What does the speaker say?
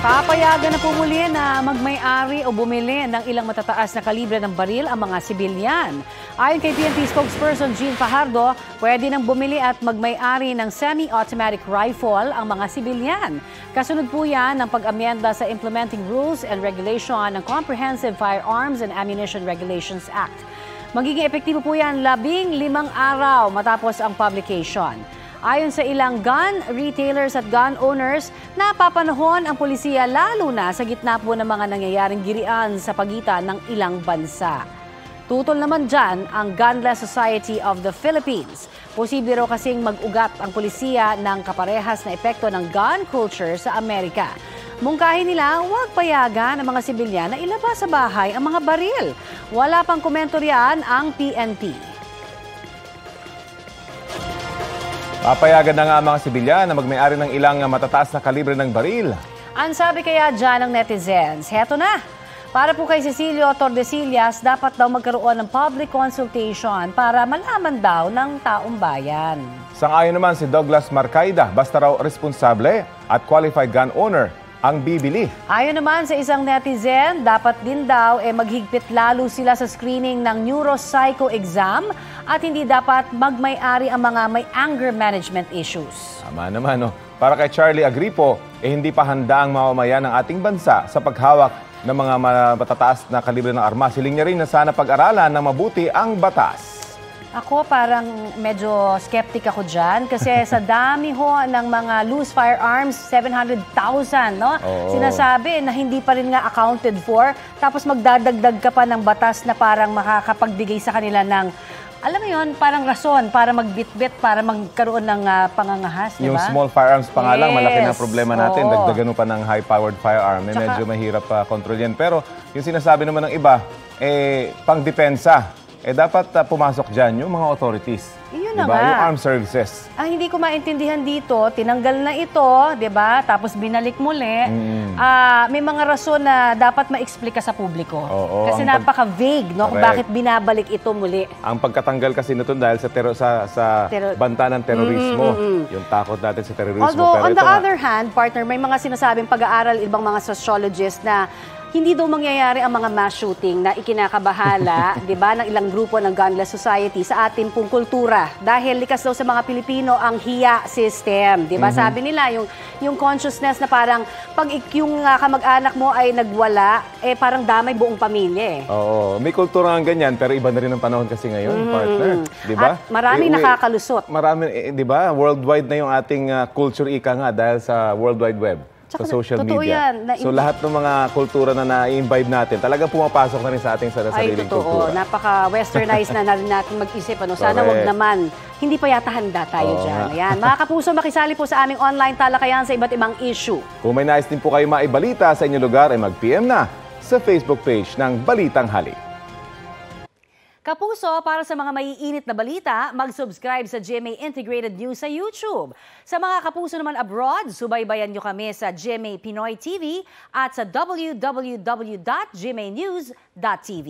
Papayagan na po muli na magmay-ari o bumili ng ilang matataas na kalibre ng baril ang mga sibilyan. Ayon kay PNP spokesperson Jean Fajardo, pwede nang bumili at magmay-ari ng semi-automatic rifle ang mga sibilyan. Kasunod po yan ng pag-amyenda sa Implementing Rules and Regulation ng Comprehensive Firearms and Ammunition Regulations Act. Magiging epektibo po yan 15 araw matapos ang publication. Ayon sa ilang gun retailers at gun owners, napapanahon ang pulisya lalo na sa gitna po ng mga nangyayaring girian sa pagitan ng ilang bansa. Tutol naman dyan ang Gunless Society of the Philippines. Posible raw kasing mag-ugat ang pulisya ng kaparehas na epekto ng gun culture sa Amerika. Mungkahin nila, huwag payagan ang mga sibilyan na ilabas sa bahay ang mga baril. Wala pang komento riyan ang PNP. Papayagan na nga ang mga sibilyan na magmay-ari ng ilang matataas na kalibre ng baril. Ang sabi kaya dyan ng netizens, heto na. Para po kay Cecilio Tordesillas, dapat daw magkaroon ng public consultation para malaman daw ng taong bayan. Sang-ayon naman si Douglas Marcaida, basta raw responsable at qualified gun owner ang bibili. Ayon naman sa isang netizen, dapat din daw maghigpit lalo sila sa screening ng neuropsycho exam at hindi dapat magmay-ari ang mga may anger management issues. Tama naman, no? Para kay Charlie Agripo, hindi pa handa ang mamamayan ng ating bansa sa paghawak ng mga matataas na kalibre ng armas. Hiling niya rin na sana pag-aralan ng mabuti ang batas. Ako parang medyo skeptic ako dyan kasi sa dami ho ng mga loose firearms, 700,000, no? Oo. Sinasabi na hindi pa rin nga accounted for, tapos magdadagdag ka pa ng batas na parang makakapagbigay sa kanila ng, alam mo yun, parang rason para magbitbit, para magkaroon ng pangangahas, di ba? Yung small firearms pa nga lang, malaki na problema natin. Oo. Dagdagan mo pa ng high-powered firearm. Medyo mahirap kontrol yan. Pero yung sinasabi naman ng iba, pang-depensa. Dapat pumasok dyan yung mga authorities. Yun diba? na nga. Yung armed services. Ang hindi ko maintindihan dito, tinanggal na ito, di ba? Tapos binalik muli. May mga rason na dapat ma-explica sa publiko. Oo, kasi napaka-vague, no? Kung bakit binabalik ito muli. Ang pagkatanggal kasi nito dahil sa banta ng terorismo. Yung takot natin sa terorismo. Although, pero on the other hand, partner, may mga sinasabing pag-aaral ibang mga sociologists na hindi daw mangyayari ang mga mass shooting na ikinakabahala, 'di ba, ng ilang grupo ng Gunless Society sa ating pong kultura. Dahil likas daw sa mga Pilipino ang hiya system, 'di ba? Sabi nila yung consciousness na parang pag yung kamag-anak mo ay nagwala, parang damay buong pamilya. Oo, may kultura ng ganyan pero iba na rin ang panahon kasi ngayon, partner, 'di ba? At maraming nakakalusot. Marami, 'di ba? Worldwide na yung ating culture ika nga dahil sa World Wide Web. Sa social media. Yan, so lahat ng mga kultura na na-imbibe natin, talagang pumapasok na rin sa ating sariling kultura. Napaka-westernized na rin natin mag-isip. Sana wag naman. Hindi pa yata handa tayo dyan. Ayan. Mga kapuso, makisali po sa aming online talakayan sa iba't ibang issue. Kung may nais din po kayo maibalita sa inyong lugar, ay mag-PM na sa Facebook page ng Balitang Halik. Kapuso, para sa mga maiinit na balita, mag-subscribe sa GMA Integrated News sa YouTube. Sa mga kapuso naman abroad, subaybayan nyo kami sa GMA Pinoy TV at sa www.gmanews.tv.